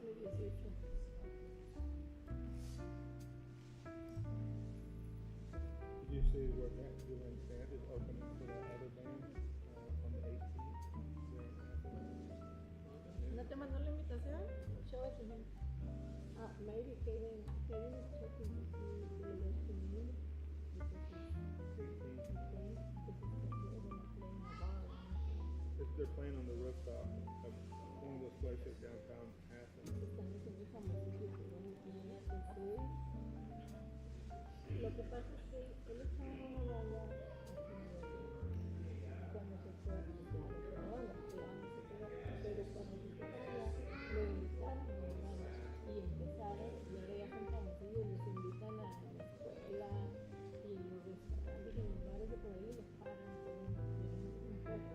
cumple 18. Did you see where Julian Sand is opening for that other band on the 18th? ¿No te mandó la invitación? Show it to him. Maybe Kevin is checking to see if they let him in. If they're playing on the rooftop of one of those places downtown Athens. Lo que pasa es que él estaba en una banda cuando se fue a la banda, pero cuando se fue para allá, lo invitaron a la banda y empezaron, y ahora ya son famosillos, los invitan a la escuela y en los restaurantes y en los bares de por ahí los pagan un poco.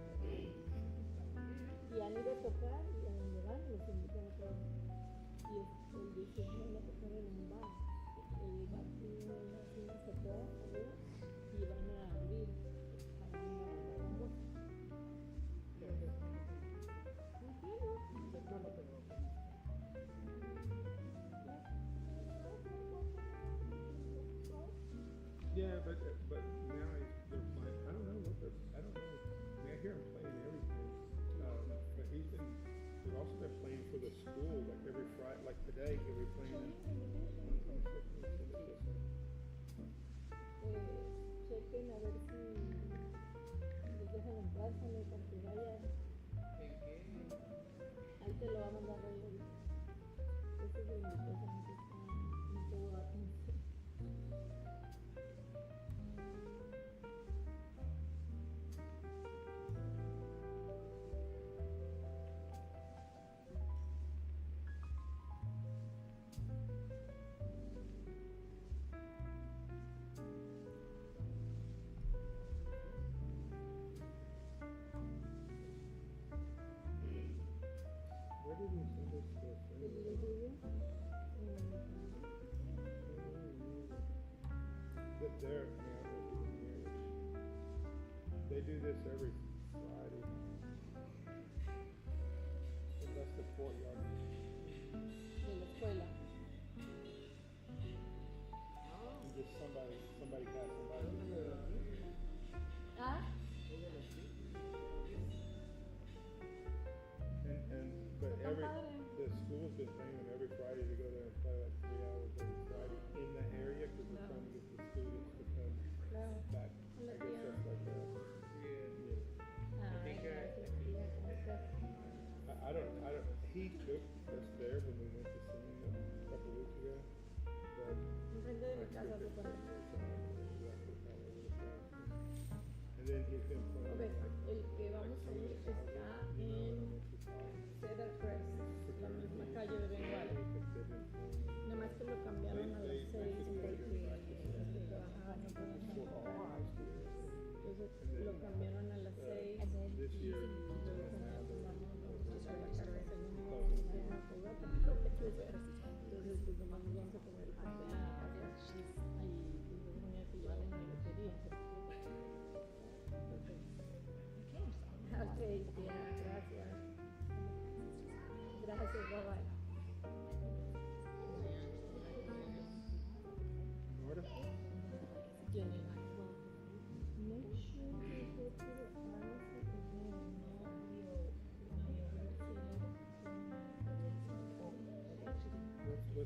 Y han ido a tocar y a donde van los invitan a todos. Y el 18 van a tocar en un bar. El bar tiene una cerrada arriba y van a abrir para una música. Yeah, but now they're playing. I don't know. I don't know. I mean, I hear him playing everything. But they've also been playing for the school like every Friday. Like today, he'll be playing. Chequen a ver si les dejan entrar para que vayan. Ahí te lo va a mandar Rey ahorita. Este es el invitación que está en todo Athens. Where did he send us this? They do this every Friday. And that's the courtyard. De la escuela. And just somebody got somebody. ¿Ah? But the school's been paying them every Friday to go there and play like 3 hours every Friday in the area because they're trying to get the students to come back. I guess that's like that. I don't. He took us there when we went to see him a couple weeks ago. But and then he's been playing. Okay, el que vamos a ir está en Cedar Crest, la misma calle de Bengal. Nada más que lo cambiaron a las 6 porque los que trabajaban no podían trabajar. Entonces lo cambiaron a las 6 y entonces pues nomás nos vamos a comer el pastel y pues tenía que llevar una lotería. Ok, tía, gracias. Gracias, bye bye. Jenny, make sure you go to the pharmacy again. What's the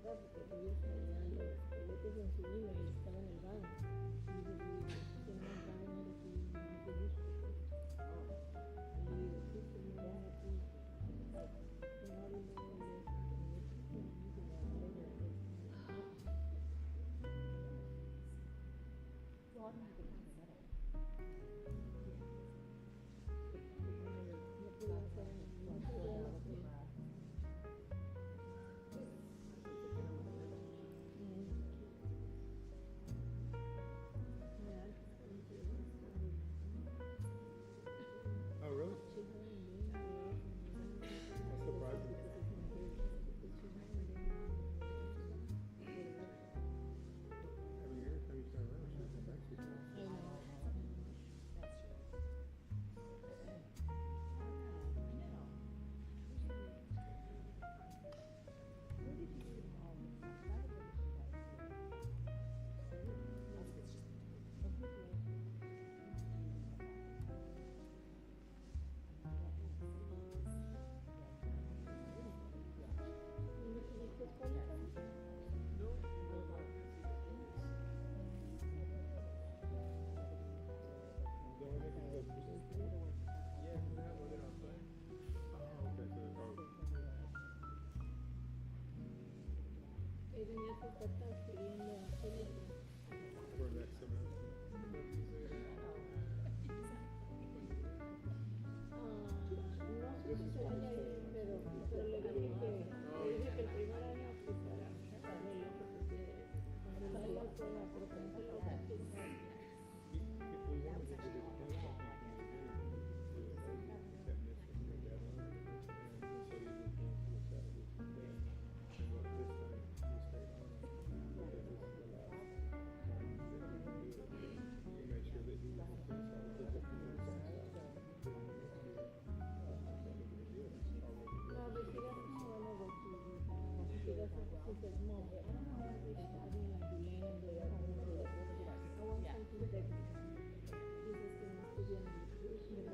verdad, porque ellos tenían los boletos en su email y estaba en el banco. Y yo digo, si no me van a venir aquí, no te gusta. Y yo digo, sí, sí, me van aquí. No hablo de eso. Oh, really? That's surprising. Every year, every time you turn around, she's actually Ella ya se está transfiriendo a Chile. for next semester. No sé si se vaya a ir, pero le dije que el primer año pues para saberlo, porque salga sola, pero como se lo va a explicar. We wanted to do the cancel that missed the deadline, and so you just cancel the Saturday instead. And but this time you stayed on because this is the last time that you can do it. You made sure that you would finish all of the documents and stuff. Then next year, it's not that big of a deal. It's already No, but she doesn't want to go to she doesn't, she says, Mom, I don't want to be studying and delaying and doing all this. I want something technical. She says que no estudian nutrition.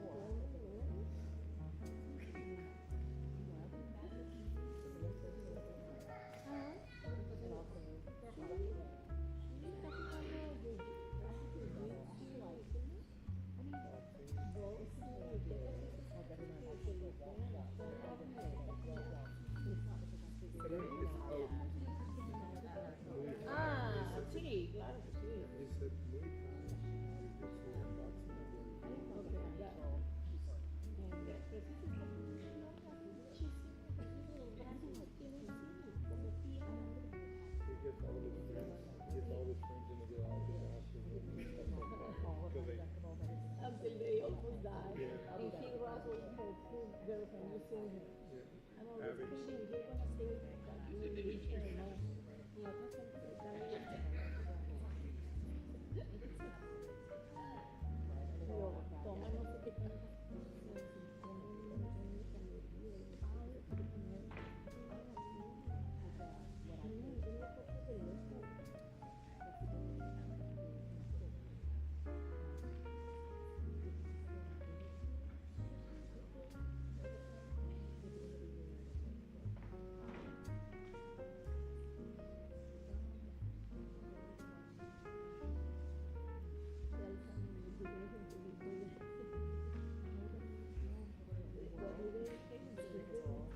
Ah, sí, claro que sí. He said Muay Thai, you just see a boxing again. Okay, that. And that, pero sí se está poniendo muchísimo, los brazos no tienen sí, como piernas. He gets all his friends, in the garage and asking him and stuff like that. So they, Until they almost died. Yeah. And he wrestled her poor girlfriend, you seen her. yeah. I'm always pushing, you're gonna stay that you will reach her now. Y la otra siempre se está pero toma no sé qué tantas cosas y come un montón de calorías y ay, pero comer tiene cosas de loco.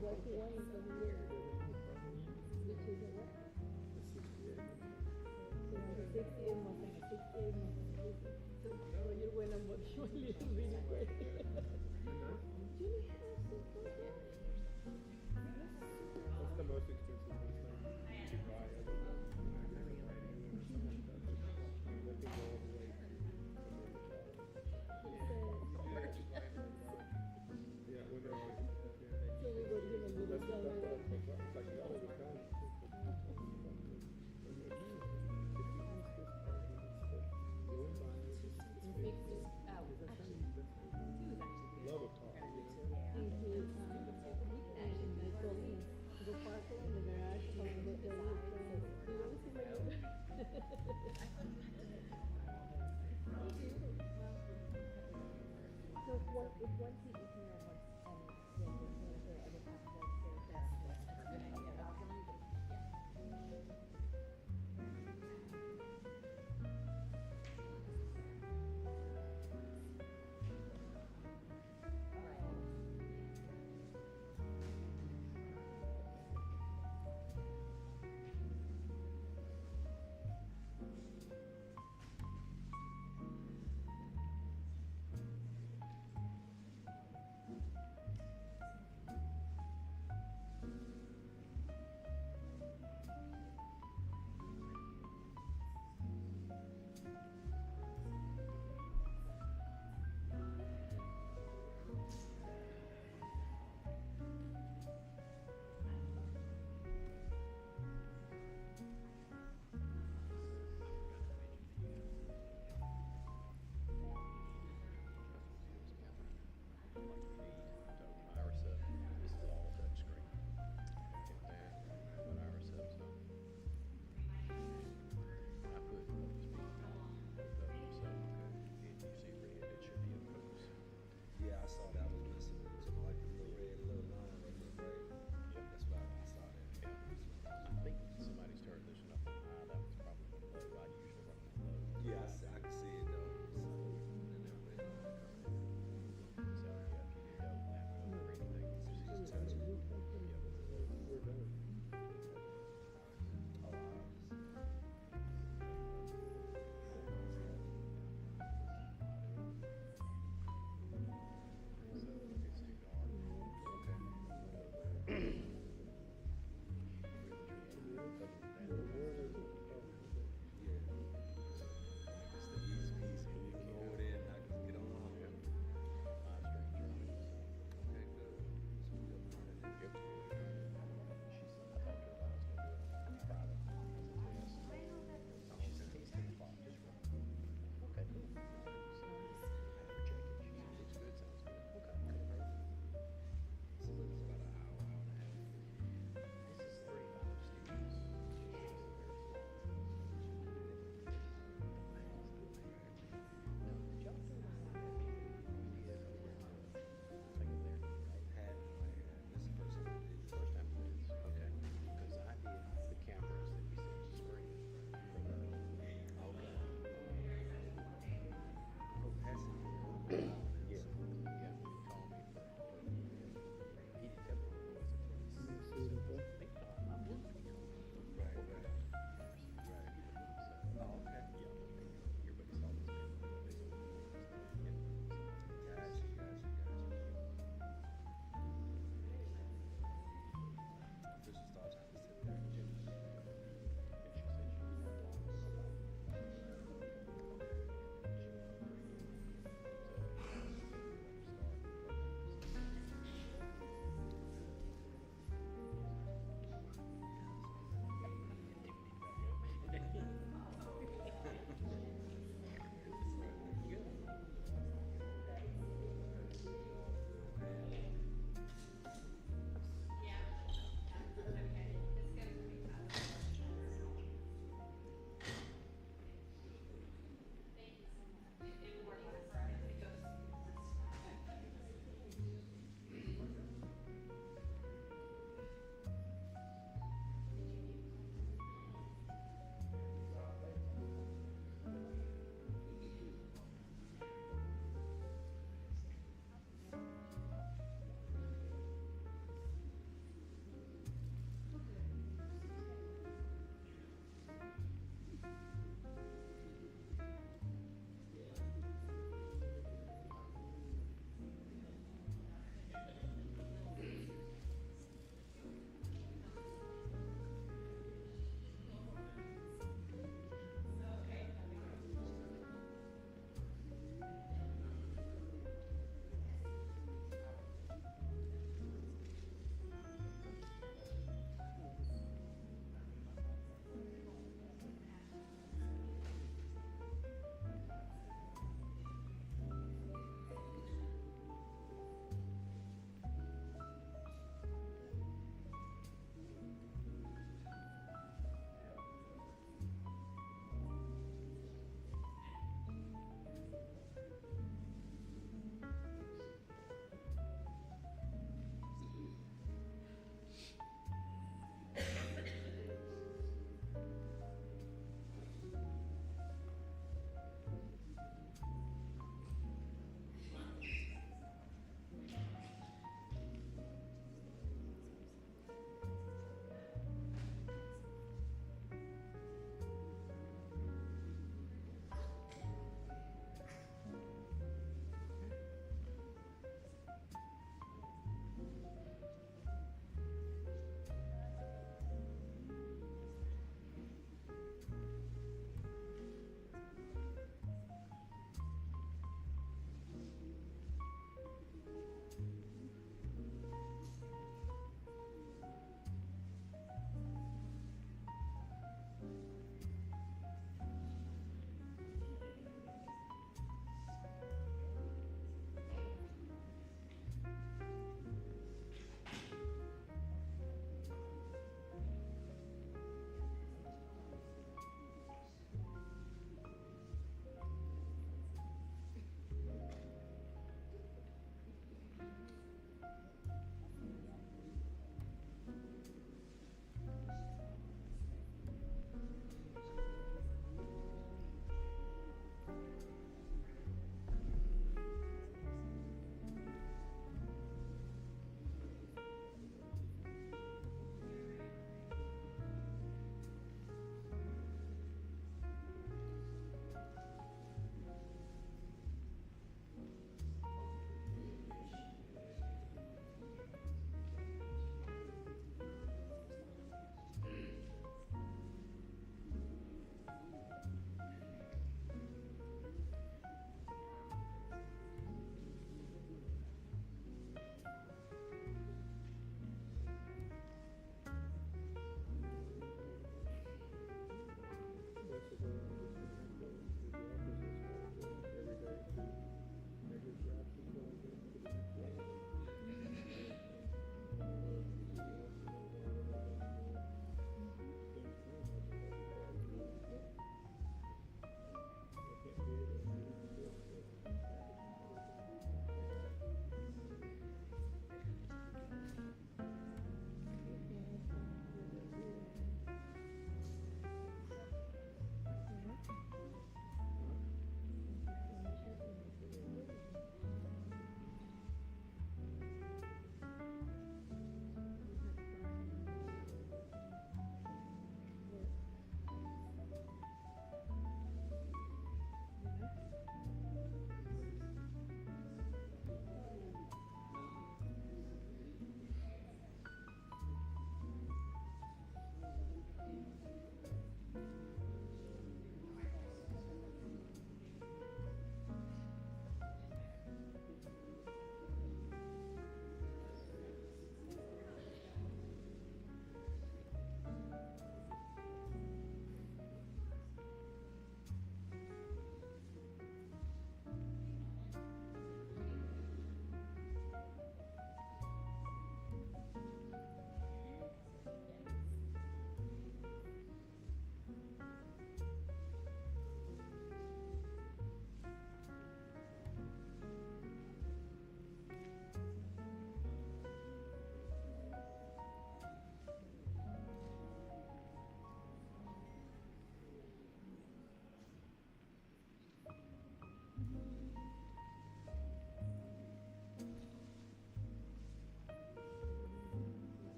What he wanted to do, which is a what? So the 68 months and a 68 months. So when you went on what you were living really well. Julie has some project. What's the most expensive Mustang you could buy ever? That could go all the way to yeah, when they're like, So we would give a little that's what dollar. I think about. It's like all the time. Fix it out. Love a car. And he, and I told him, go park it in the garage and I'll go tell you, do you want to see my yogurt? So if one seat is here and one, the other half of the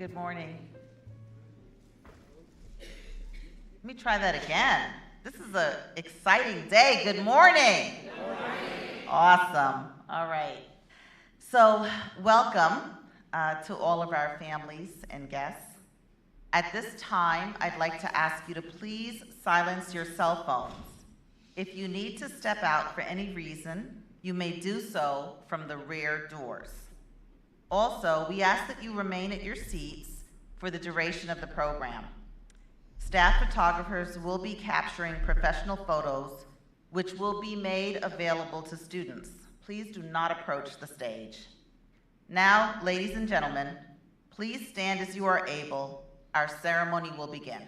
Good morning. Let me try that again. This is an exciting day. Good morning. Good morning. Awesome. All right. So, welcome to all of our families and guests. At this time, I'd like to ask you to please silence your cell phones. If you need to step out for any reason, you may do so from the rear doors. Also, we ask that you remain at your seats for the duration of the program. Staff photographers will be capturing professional photos, which will be made available to students. Please do not approach the stage. Now, ladies and gentlemen, please stand as you are able. Our ceremony will begin.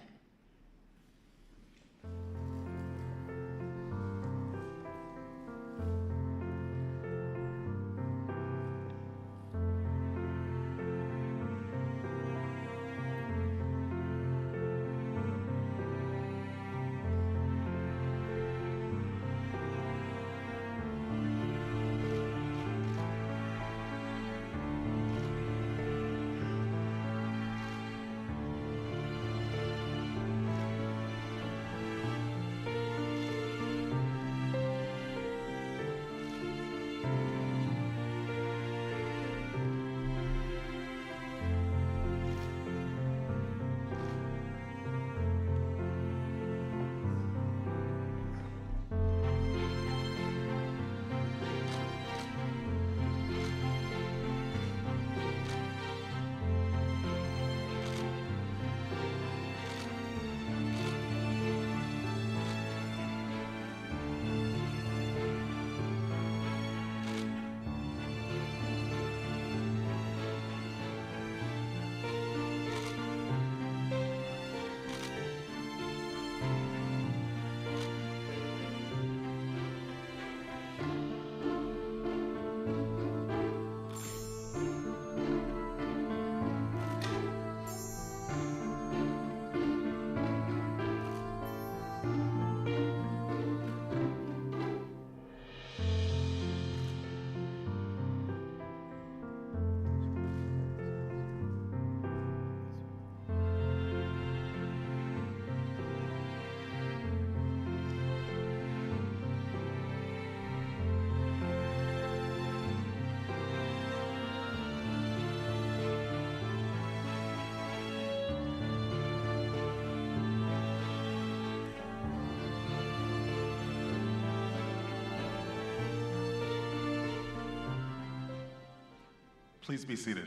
Please be seated.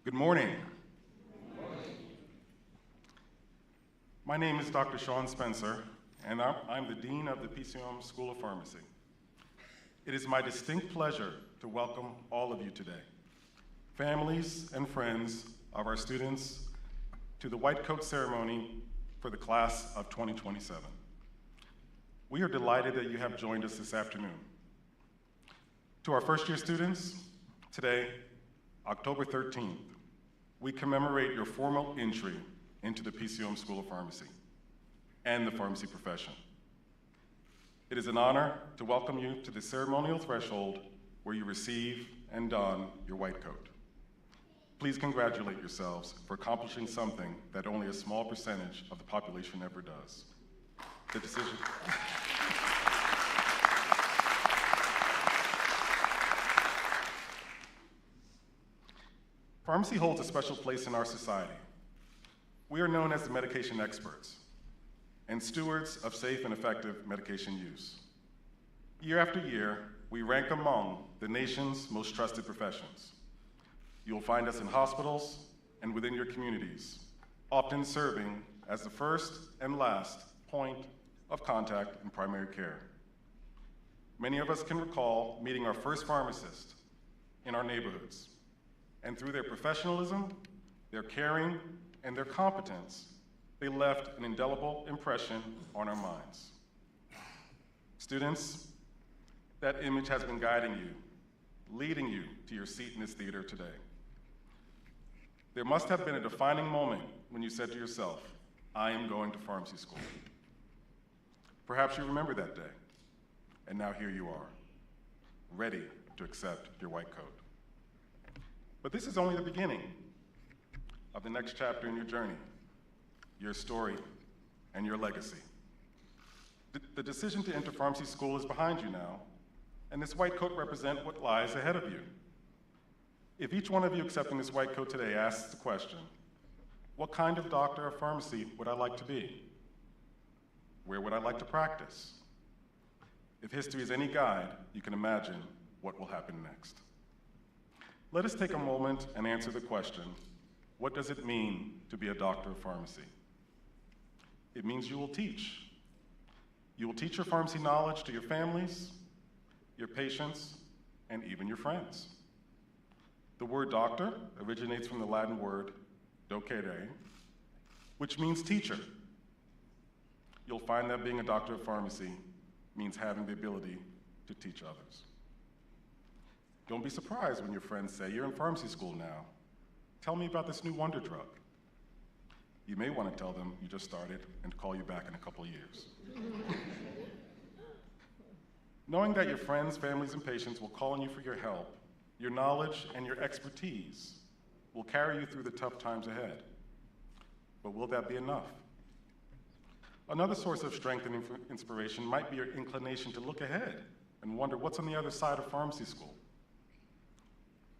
Good morning. My name is Dr. Sean Spencer, and I'm the Dean of the PCOM School of Pharmacy. It is my distinct pleasure to welcome all of you today, families and friends of our students, to the white coat ceremony for the class of 2027. We are delighted that you have joined us this afternoon. To our first year students, today, October 13th, we commemorate your formal entry into the PCOM School of Pharmacy and the pharmacy profession. It is an honor to welcome you to the ceremonial threshold where you receive and don your white coat. Please congratulate yourselves for accomplishing something that only a small percentage of the population ever does. The decision. Pharmacy holds a special place in our society. We are known as the medication experts and stewards of safe and effective medication use. Year after year, we rank among the nation's most trusted professions. You'll find us in hospitals and within your communities, often serving as the first and last point of contact in primary care. Many of us can recall meeting our first pharmacist in our neighborhoods, and through their professionalism, their caring, and their competence, they left an indelible impression on our minds. Students, that image has been guiding you, leading you to your seat in this theater today. There must have been a defining moment when you said to yourself, I am going to pharmacy school. Perhaps you remember that day, and now here you are, ready to accept your white coat. But this is only the beginning of the next chapter in your journey, your story, and your legacy. The decision to enter pharmacy school is behind you now, and this white coat represents what lies ahead of you. If each one of you accepting this white coat today asks the question, what kind of doctor of pharmacy would I like to be? Where would I like to practice? If history is any guide, you can imagine what will happen next. Let us take a moment and answer the question, what does it mean to be a doctor of pharmacy? It means you will teach. You will teach your pharmacy knowledge to your families, your patients, and even your friends. The word doctor originates from the Latin word docere, which means teacher. You'll find that being a doctor of pharmacy means having the ability to teach others. Don't be surprised when your friends say, you're in pharmacy school now. Tell me about this new wonder drug. You may want to tell them you just started and call you back in a couple of years. Knowing that your friends, families, and patients will call on you for your help, your knowledge and your expertise will carry you through the tough times ahead. But will that be enough? Another source of strength and inspiration might be your inclination to look ahead and wonder what's on the other side of pharmacy school.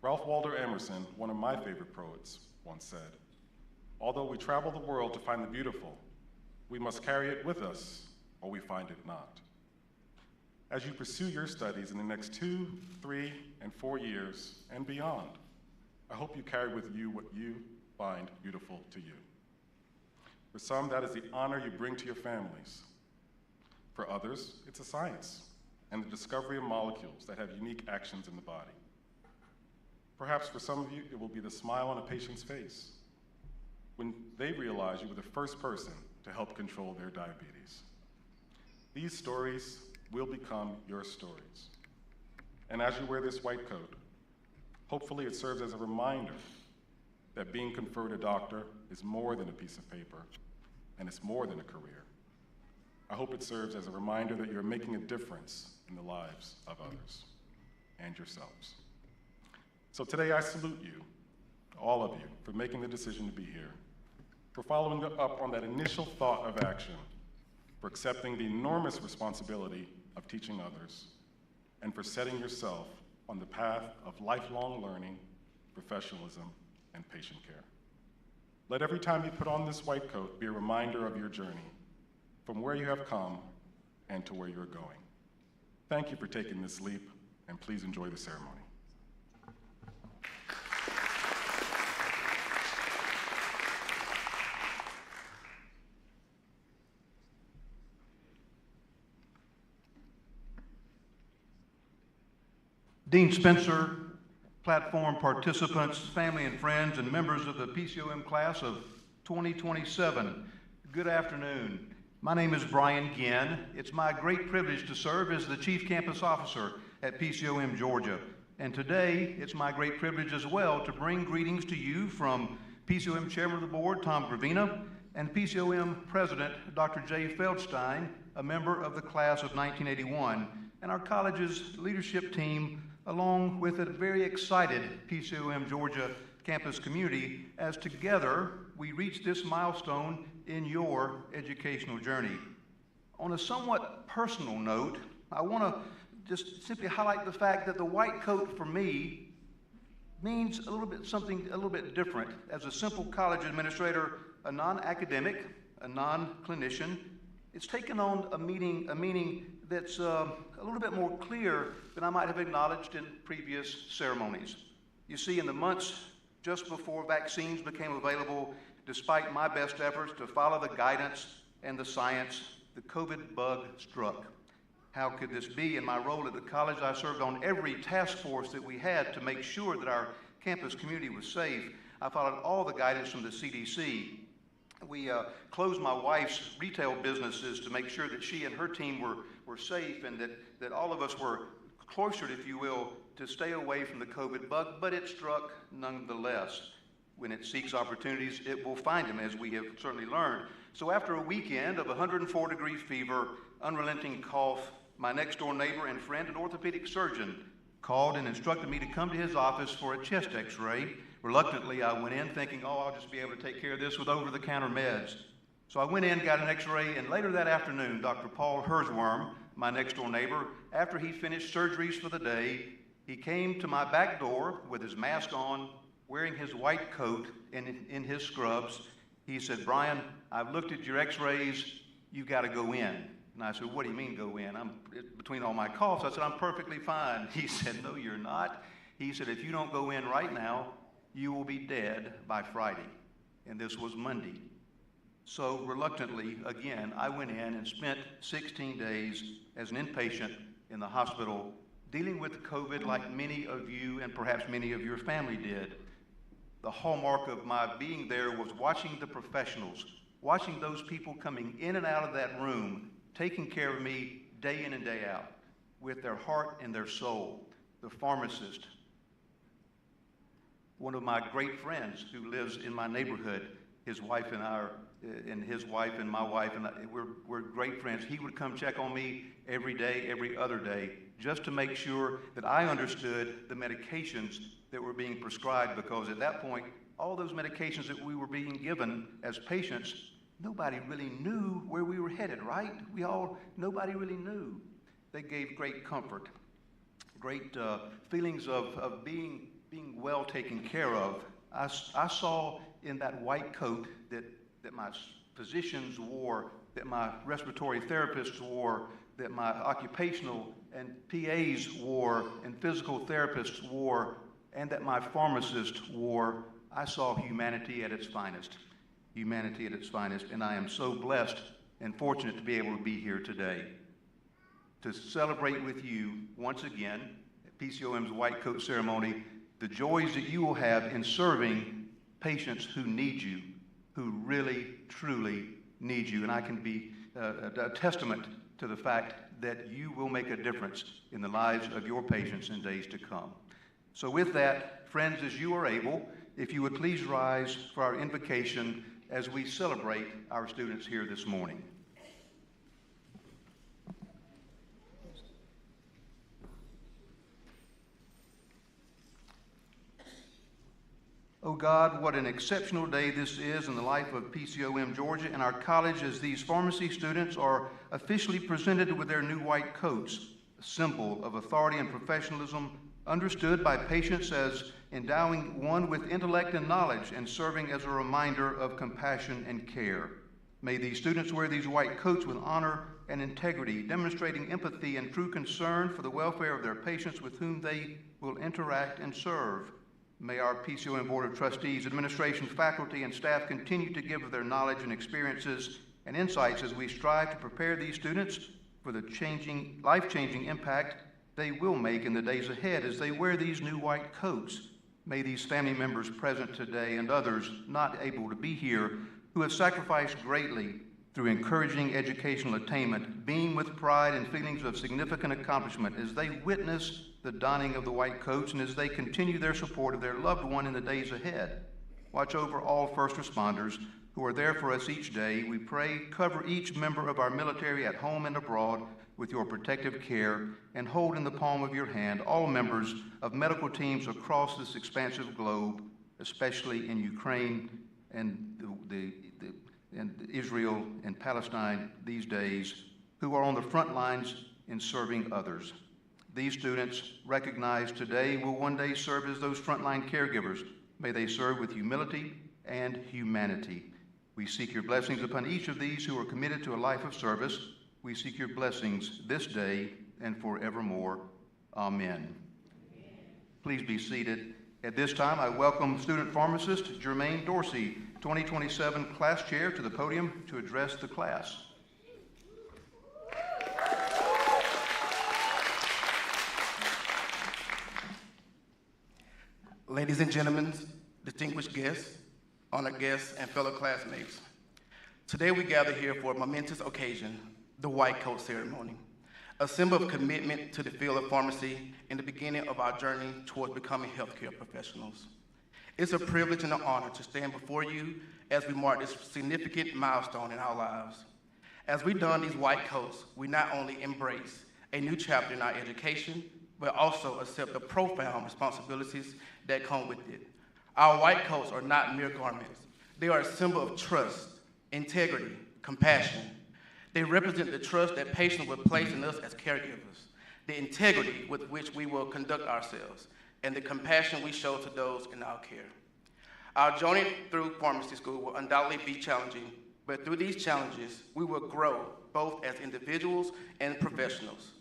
Ralph Waldo Emerson, one of my favorite poets, once said, although we travel the world to find the beautiful, we must carry it with us or we find it not. As you pursue your studies in the next 2, 3, and 4 years and beyond, I hope you carry with you what you find beautiful to you. For some, that is the honor you bring to your families. For others, it's a science and the discovery of molecules that have unique actions in the body. Perhaps for some of you, it will be the smile on a patient's face when they realize you were the first person to help control their diabetes. These stories will become your stories. And as you wear this white coat, hopefully it serves as a reminder that being conferred a doctor is more than a piece of paper, and it's more than a career. I hope it serves as a reminder that you're making a difference in the lives of others and yourselves. So today I salute you, all of you, for making the decision to be here, for following up on that initial thought of action, for accepting the enormous responsibility of teaching others, and for setting yourself on the path of lifelong learning, professionalism, and patient care. Let every time you put on this white coat be a reminder of your journey, from where you have come and to where you're going. Thank you for taking this leap, and please enjoy the ceremony. Dean Spencer, platform participants, family and friends, and members of the PCOM class of 2027, good afternoon. My name is Brian Ginn. It's my great privilege to serve as the Chief Campus Officer at PCOM Georgia. And today, it's my great privilege as well to bring greetings to you from PCOM Chairman of the Board, Tom Gravina, and PCOM President, Dr. Jay Feldstein, a member of the class of 1981, and our college's leadership team, along with a very excited PCOM Georgia campus community, as together we reach this milestone in your educational journey. On a somewhat personal note, I want to just simply highlight the fact that the white coat for me means something a little bit different. As a simple college administrator, a non-academic, a non-clinician, it's taken on a meaning that's a little bit more clear than I might have acknowledged in previous ceremonies. You see, in the months just before vaccines became available, despite my best efforts to follow the guidance and the science, the COVID bug struck. How could this be? In my role at the college, I served on every task force that we had to make sure that our campus community was safe. I followed all the guidance from the CDC. We closed my wife's retail businesses to make sure that she and her team were safe, and that all of us were cloistered, if you will, to stay away from the COVID bug, but it struck nonetheless. When it seeks opportunities, it will find them, as we have certainly learned. So after a weekend of 104-degree fever, unrelenting cough, my next-door neighbor and friend, an orthopedic surgeon, called and instructed me to come to his office for a chest x-ray. Reluctantly, I went in thinking, oh, I'll just be able to take care of this with over-the-counter meds. So I went in, got an x-ray, and later that afternoon, Dr. Paul Herzworm, my next-door neighbor, after he finished surgeries for the day, he came to my back door with his mask on, wearing his white coat in his scrubs. He said, Brian, I've looked at your x-rays, you've got to go in. And I said, what do you mean go in? Between all my coughs, I said, I'm perfectly fine. He said, no, you're not. He said, if you don't go in right now, you will be dead by Friday. And this was Monday. So reluctantly, again, I went in and spent 16 days as an inpatient in the hospital dealing with COVID like many of you and perhaps many of your family did. The hallmark of my being there was watching the professionals, watching those people coming in and out of that room, taking care of me day in and day out with their heart and their soul. The pharmacist, one of my great friends who lives in my neighborhood, his wife and I, and his wife and my wife, and we're great friends. He would come check on me every day, every other day, just to make sure that I understood the medications that were being prescribed, because at that point, all those medications that we were being given as patients, nobody really knew where we were headed, right? Nobody really knew. They gave great comfort, great feelings of being well taken care of. I saw in that white coat that my physicians wore, that my respiratory therapists wore, that my occupational and PAs wore, and physical therapists wore, and that my pharmacist wore. I saw humanity at its finest. Humanity at its finest, and I am so blessed and fortunate to be able to be here today to celebrate with you once again at PCOM's White Coat Ceremony the joys that you will have in serving patients who need you, who really, truly need you. And I can be a testament to the fact that you will make a difference in the lives of your patients in days to come. So with that, friends, as you are able, if you would please rise for our invocation as we celebrate our students here this morning. Oh God, what an exceptional day this is in the life of PCOM Georgia and our college as these pharmacy students are officially presented with their new white coats, a symbol of authority and professionalism, understood by patients as endowing one with intellect and knowledge and serving as a reminder of compassion and care. May these students wear these white coats with honor and integrity, demonstrating empathy and true concern for the welfare of their patients with whom they will interact and serve. May our PCOM Board of Trustees, administration, faculty, and staff continue to give of their knowledge and experiences and insights as we strive to prepare these students for the life-changing impact they will make in the days ahead as they wear these new white coats. May these family members present today and others not able to be here who have sacrificed greatly through encouraging educational attainment, beam with pride and feelings of significant accomplishment as they witness the donning of the white coats and as they continue their support of their loved one in the days ahead. Watch over all first responders who are there for us each day. We pray, cover each member of our military at home and abroad with your protective care, and hold in the palm of your hand all members of medical teams across this expansive globe, especially in Ukraine and and Israel and Palestine these days, who are on the front lines in serving others. These students, recognized today, will one day serve as those frontline caregivers. May they serve with humility and humanity. We seek your blessings upon each of these who are committed to a life of service. We seek your blessings this day and forevermore. Amen. Please be seated. At this time, I welcome student pharmacist Jermaine Dorsey, 2027 class chair, to the podium to address the class. Ladies and gentlemen, distinguished guests, honored guests, and fellow classmates, today we gather here for a momentous occasion, the White Coat Ceremony, a symbol of commitment to the field of pharmacy and the beginning of our journey towards becoming healthcare professionals. It's a privilege and an honor to stand before you as we mark this significant milestone in our lives. As we don these white coats, we not only embrace a new chapter in our education, but also accept the profound responsibilities that come with it. Our white coats are not mere garments. They are a symbol of trust, integrity, compassion. They represent the trust that patients will place in us as caregivers, the integrity with which we will conduct ourselves, and the compassion we show to those in our care. Our journey through pharmacy school will undoubtedly be challenging, but through these challenges, we will grow both as individuals and professionals.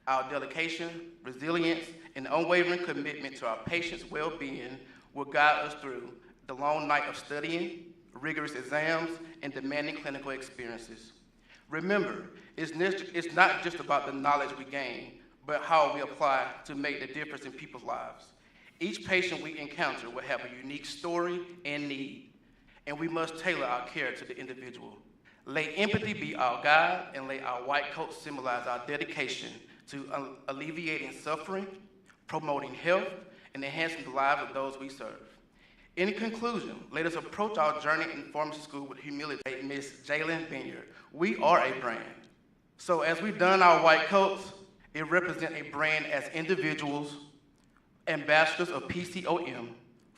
Our dedication, resilience, and unwavering commitment to our patients' well-being will guide us through the long night of studying, rigorous exams, and demanding clinical experiences. Remember, it's not just about the knowledge we gain, but how we apply to make the difference in people's lives. Each patient we encounter will have a unique story and need, and we must tailor our care to the individual. Let empathy be our guide, and let our white coats symbolize our dedication to alleviating suffering, promoting health, and enhancing the lives of those we serve. In conclusion, let us approach our journey in pharmacy school with humility. Ms. Jalen Benyard, we are a brand. So as we don our white coats, it represents a brand as individuals, ambassadors of PCOM,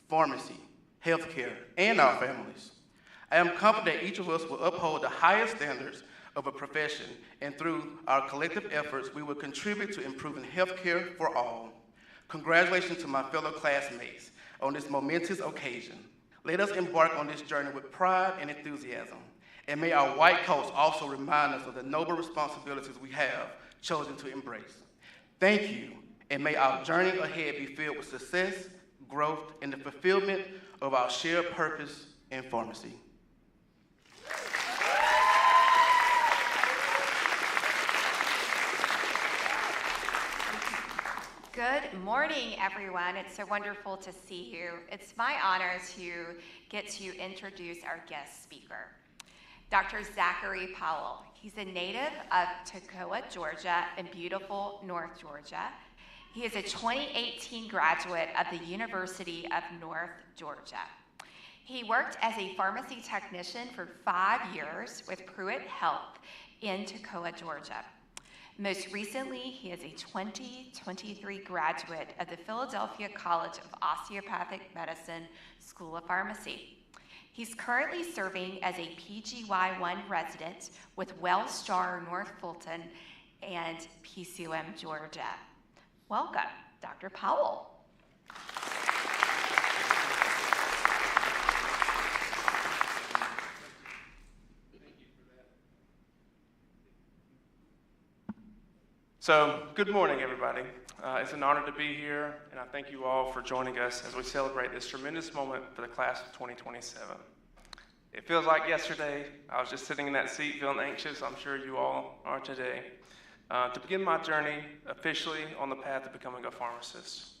pharmacy, healthcare, and our families. I am confident each of us will uphold the highest standards of a profession, and through our collective efforts, we will contribute to improving healthcare for all. Congratulations to my fellow classmates on this momentous occasion. Let us embark on this journey with pride and enthusiasm, and may our white coats also remind us of the noble responsibilities we have chosen to embrace. Thank you, and may our journey ahead be filled with success, growth, and the fulfillment of our shared purpose in pharmacy. Good morning, everyone. It's so wonderful to see you. It's my honor to get to introduce our guest speaker, Dr. Zachary Powell. He's a native of Toccoa, Georgia, in beautiful North Georgia. He is a 2018 graduate of the University of North Georgia. He worked as a pharmacy technician for 5 years with Pruitt Health in Toccoa, Georgia. Most recently, he is a 2023 graduate of the Philadelphia College of Osteopathic Medicine School of Pharmacy. He's currently serving as a PGY1 resident with Wellstar North Fulton and PCOM Georgia. Welcome, Dr. Powell. So, good morning, everybody. It's an honor to be here, and I thank you all for joining us as we celebrate this tremendous moment for the class of 2027. It feels like yesterday. I was just sitting in that seat feeling anxious. I'm sure you all are today. To begin my journey officially on the path of becoming a pharmacist.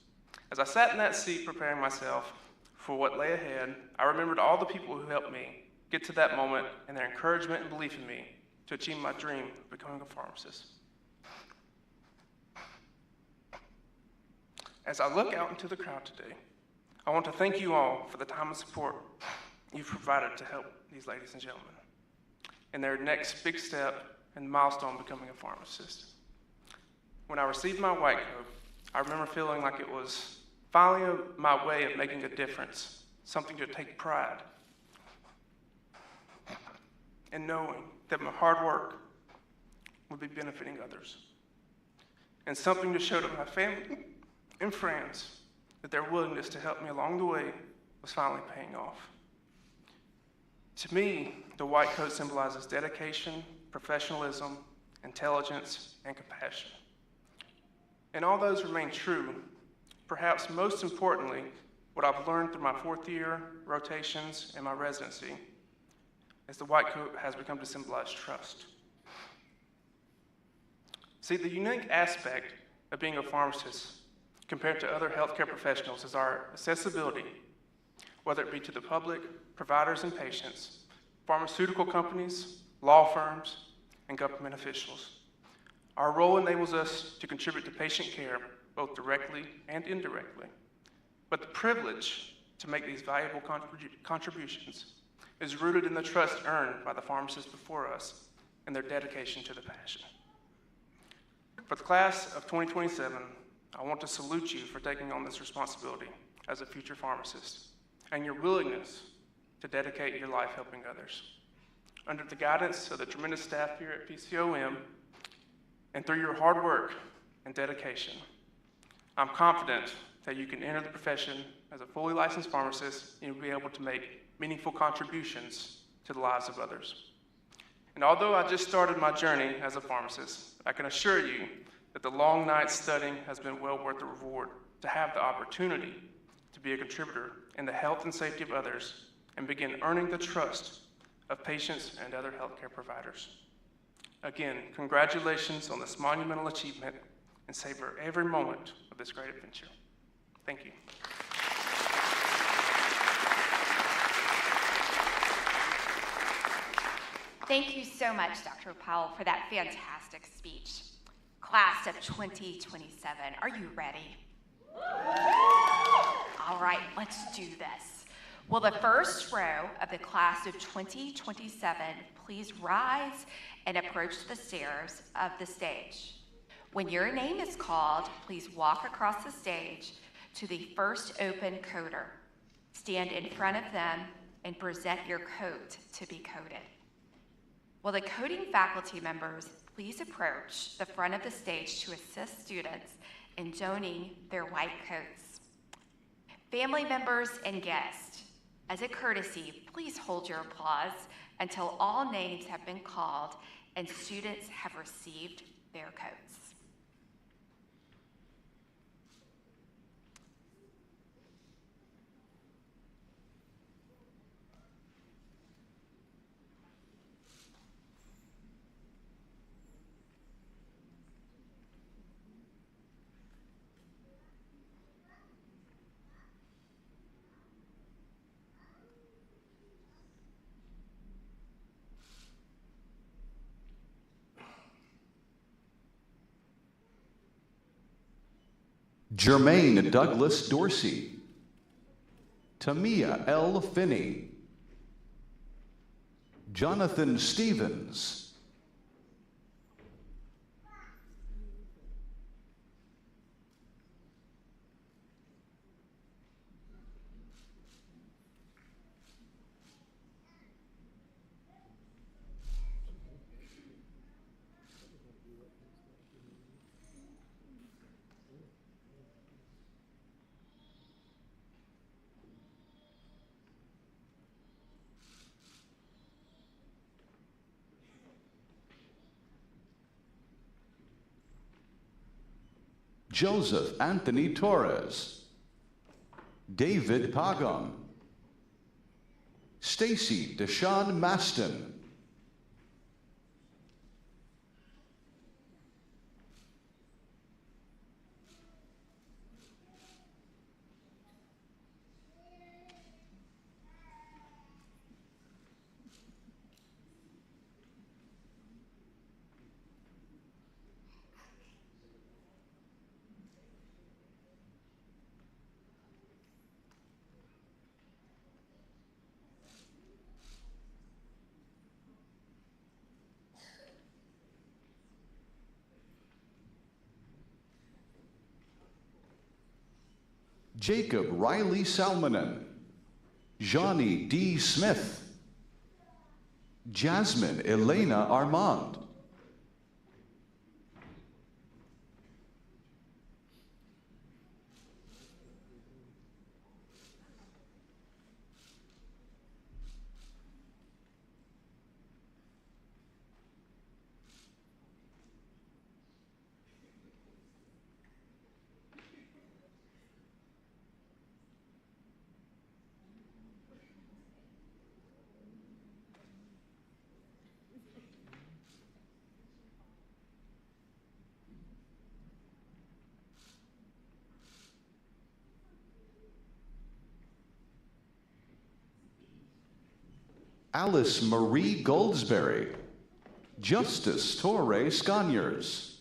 As I sat in that seat preparing myself for what lay ahead, I remembered all the people who helped me get to that moment and their encouragement and belief in me to achieve my dream of becoming a pharmacist. As I look out into the crowd today, I want to thank you all for the time and support you've provided to help these ladies and gentlemen in their next big step and milestone becoming a pharmacist. When I received my white coat, I remember feeling like it was finally my way of making a difference, something to take pride, and knowing that my hard work would be benefiting others, and something to show to my family and friends that their willingness to help me along the way was finally paying off. To me, the white coat symbolizes dedication, professionalism, intelligence, and compassion. And all those remain true. Perhaps most importantly, what I've learned through my 4th year rotations and my residency is the white coat has become to symbolize trust. See, the unique aspect of being a pharmacist compared to other healthcare professionals is our accessibility, whether it be to the public, providers and patients, pharmaceutical companies, law firms, and government officials. Our role enables us to contribute to patient care, both directly and indirectly. But the privilege to make these valuable contributions is rooted in the trust earned by the pharmacists before us and their dedication to the passion. For the class of 2027, I want to salute you for taking on this responsibility as a future pharmacist and your willingness to dedicate your life helping others. Under the guidance of the tremendous staff here at PCOM and through your hard work and dedication, I'm confident that you can enter the profession as a fully licensed pharmacist and you'll be able to make meaningful contributions to the lives of others. And although I just started my journey as a pharmacist, I can assure you that the long nights studying has been well worth the reward to have the opportunity to be a contributor in the health and safety of others and begin earning the trust of patients and other healthcare providers. Again, congratulations on this monumental achievement and savor every moment of this great adventure. Thank you. Thank you so much, Dr. Powell, for that fantastic speech. Class of 2027, are you ready? All right, let's do this. Will the first row of the class of 2027 please rise and approach the stairs of the stage? When your name is called, please walk across the stage to the first open coder. Stand in front of them and present your coat to be coded. Will the coding faculty members please approach the front of the stage to assist students in donning their white coats? Family members and guests, as a courtesy, please hold your applause until all names have been called and students have received their coats. Jermaine Douglas Dorsey, Tamia L. Finney, Jonathan Stevens, Joseph Anthony Torres, David Pagam, Stacy Deshawn Maston, Jacob Riley Salmonen, Johnny D. Smith, Jasmine Elena Armand, Alice Marie Goldsberry, Justice Torre Sconyers,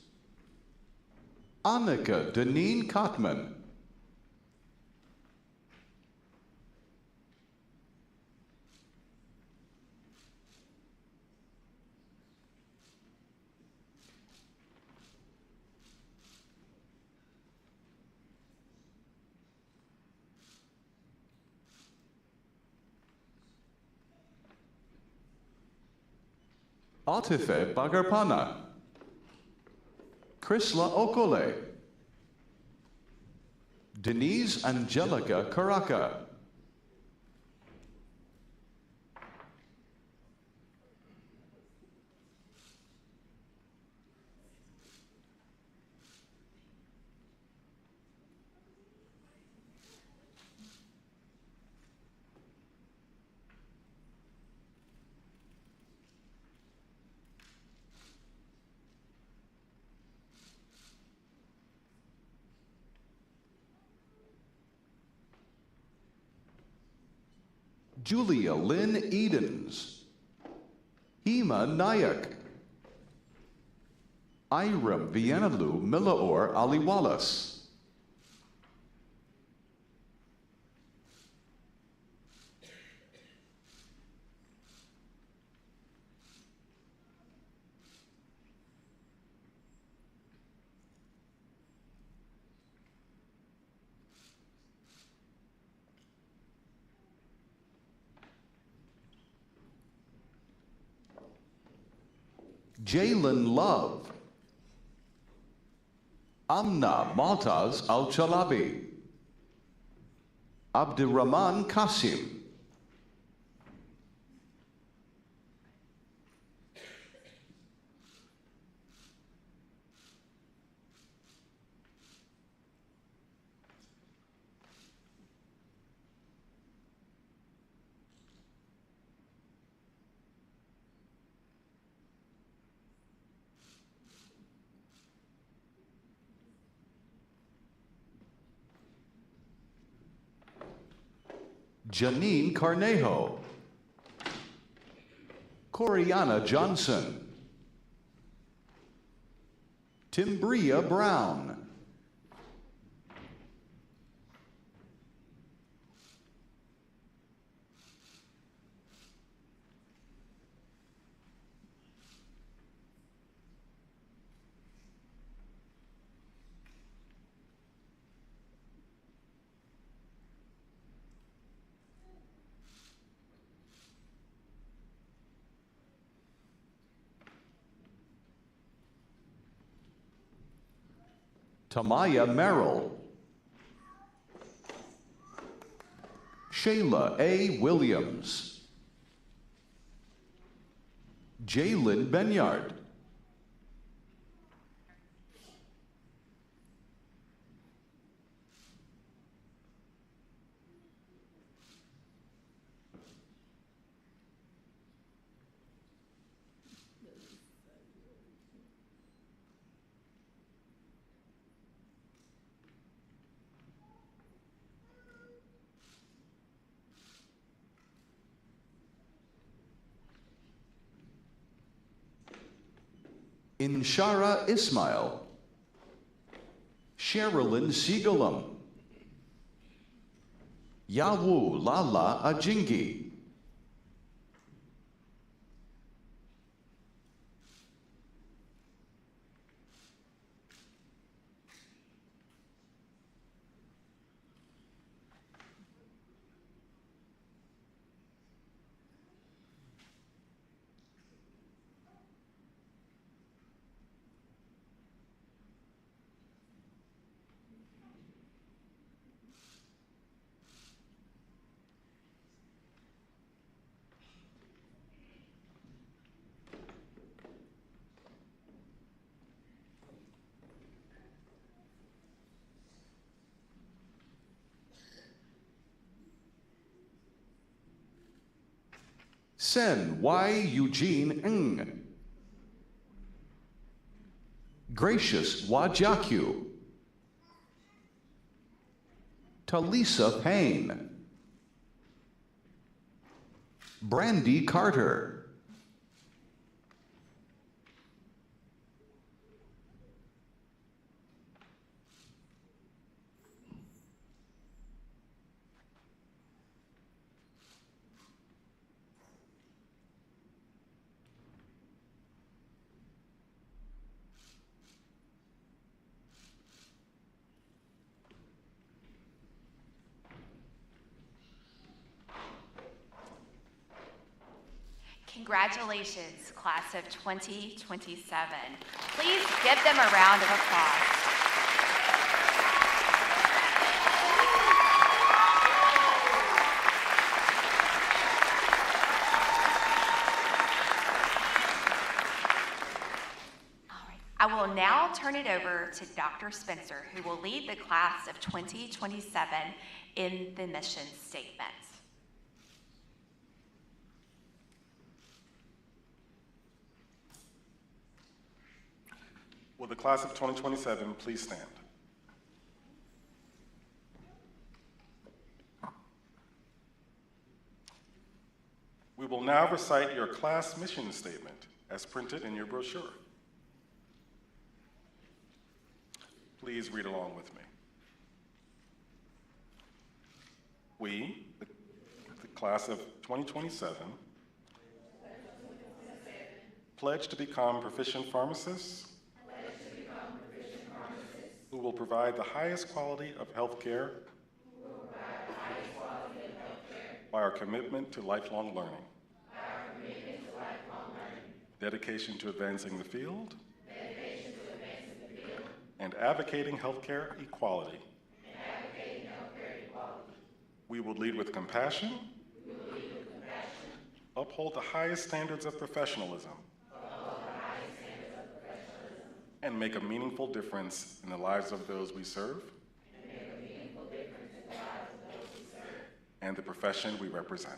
Annika Deneen Kotman, Atife Bagarpana, Krisla Okole, Denise Angelica Caracca, Julia Lynn Edens, Hema Nayak, Iram Viennalu Milaor Aliwalas, Jalen Love, Amna Maltaz Al-Chalabi, Abdurrahman Qasim, Janine Carnejo, Coriana Johnson, Timbria Brown, Tamaya Merrill, Shayla A. Williams, Jalen Benyard, Inshara Ismail, Sherilyn Siegelum, Yawu Lala Ajingi, Sen Y. Eugene Ng, Gracious Wajakyu, Talisa Payne, Brandy Carter, Congratulations, class of 2027. Please give them a round of applause. I will now turn it over to Dr. Spencer, who will lead the class of 2027 in the mission statement. Will the class of 2027 please stand? We will now recite your class mission statement as printed in your brochure. Please read along with me. We, the class of 2027, pledge to become proficient pharmacists who will provide the highest quality of health care by our commitment to lifelong learning, dedication to advancing the field, and advocating healthcare equality. We will lead with compassion, uphold the highest standards of professionalism, and make a meaningful difference in the lives of those we serve and the profession we represent.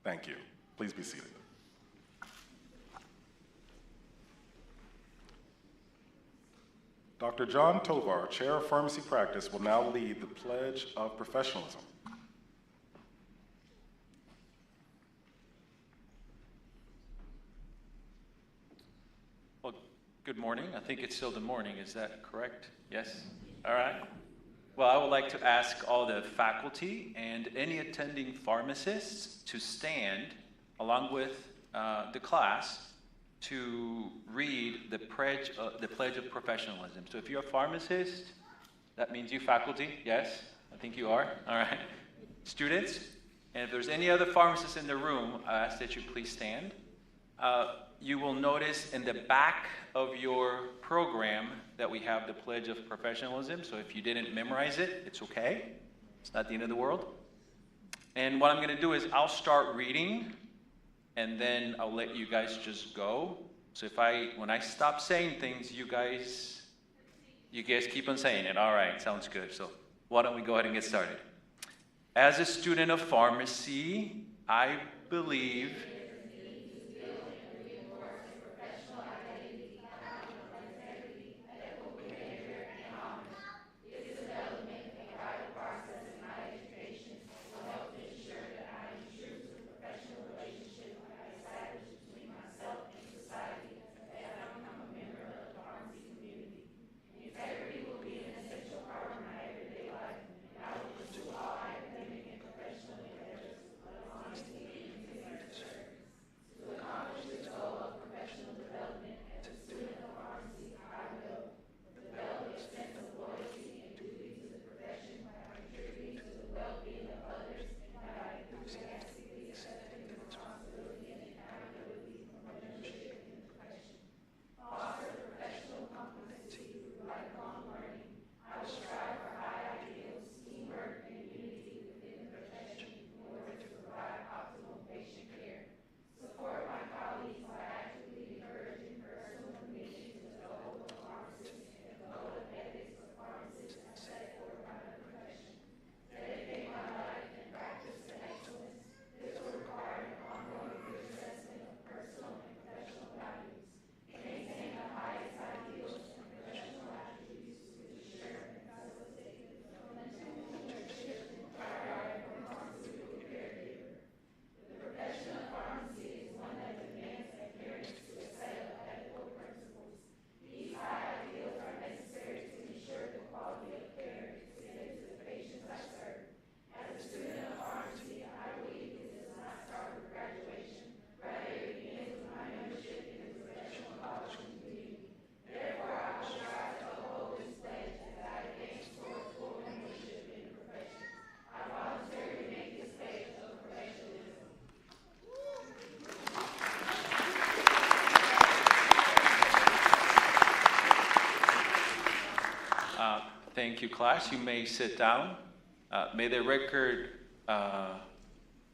Thank you. Please be seated. Dr. John Tovar, Chair of Pharmacy Practice, will now lead the Pledge of Professionalism. Well, good morning. I think it's still the morning. Is that correct? Yes? All right. Well, I would like to ask all the faculty and any attending pharmacists to stand along with the class to read the Pledge of Professionalism. So if you're a pharmacist, that means you faculty, yes? I think you are, all right. Students, and if there's any other pharmacists in the room, I ask that you please stand. You will notice in the back of your program that we have the Pledge of Professionalism, so if you didn't memorize it, it's okay. It's not the end of the world. And what I'm gonna do is I'll start reading, and then I'll let you guys just go. So when I stop saying things, you guys keep on saying it. All right, sounds good. So why don't we go ahead and get started? As a student of pharmacy, I believe Thank you, class. You may sit down. May the record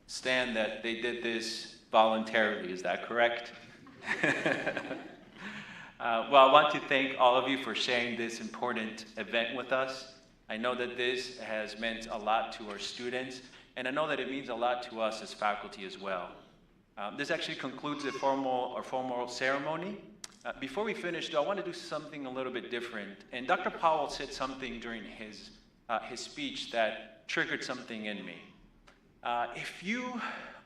stand that they did this voluntarily. Is that correct? Well, I want to thank all of you for sharing this important event with us. I know that this has meant a lot to our students, and I know that it means a lot to us as faculty as well. This actually concludes the formal ceremony. Before we finish, though, I want to do something a little bit different. And Dr. Powell said something during his speech that triggered something in me. If you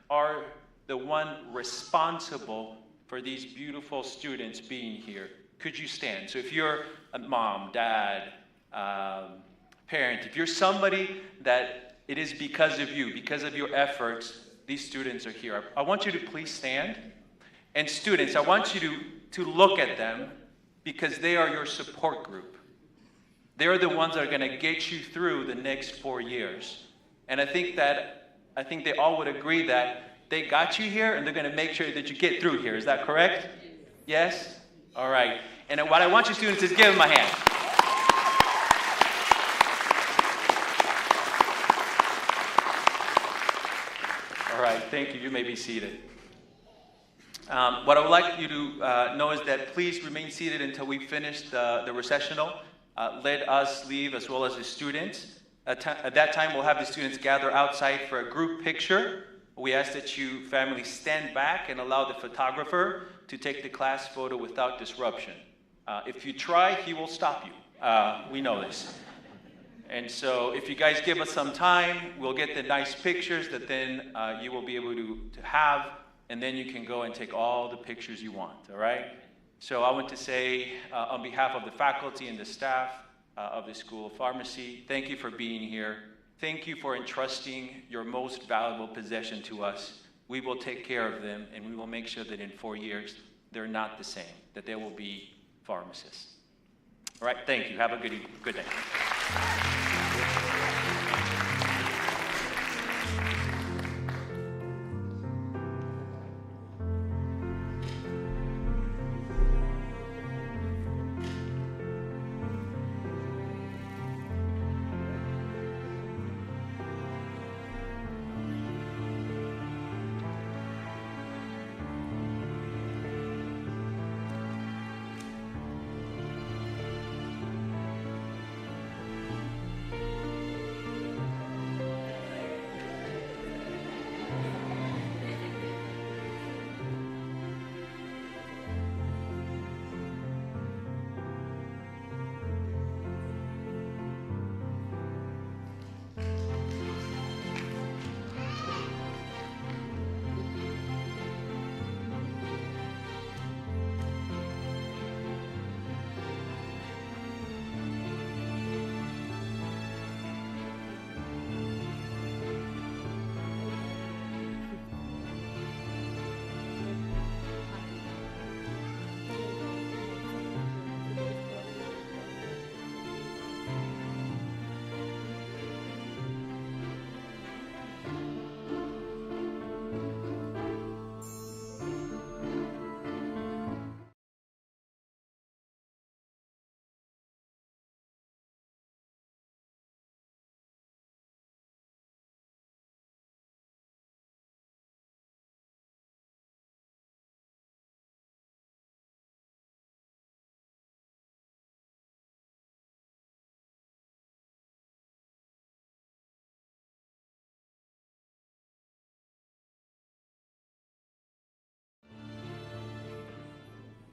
are the one responsible for these beautiful students being here, could you stand? So if you're a mom, dad, parent, if you're somebody that it is because of you, because of your efforts, these students are here. I want you to please stand. And students, I want you to look at them because they are your support group. They're the ones that are going to get you through the next 4 years. And I think they all would agree that they got you here and they're going to make sure that you get through here. Is that correct? Yes? All right. And what I want you students is give them a hand. All right. Thank you. You may be seated. What I would like you to know is that please remain seated until we finish the recessional. Let us leave as well as the students. At that time, we'll have the students gather outside for a group picture. We ask that you families stand back and allow the photographer to take the class photo without disruption. If you try, he will stop you. We know this. And so if you guys give us some time, we'll get the nice pictures that then you will be able to have, and then you can go and take all the pictures you want, all right? So I want to say on behalf of the faculty and the staff of the School of Pharmacy, thank you for being here. Thank you for entrusting your most valuable possession to us. We will take care of them, and we will make sure that in 4 years, they're not the same, that they will be pharmacists. All right, thank you. Have a good day.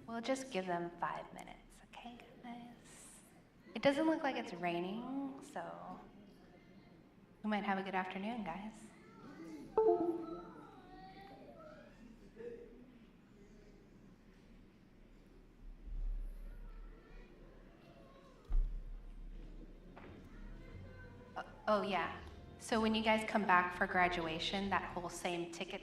We'll just give them 5 minutes, okay, guys? It doesn't look like it's raining, so we might have a good afternoon, guys. Oh, yeah. So when you guys come back for graduation, that whole same ticket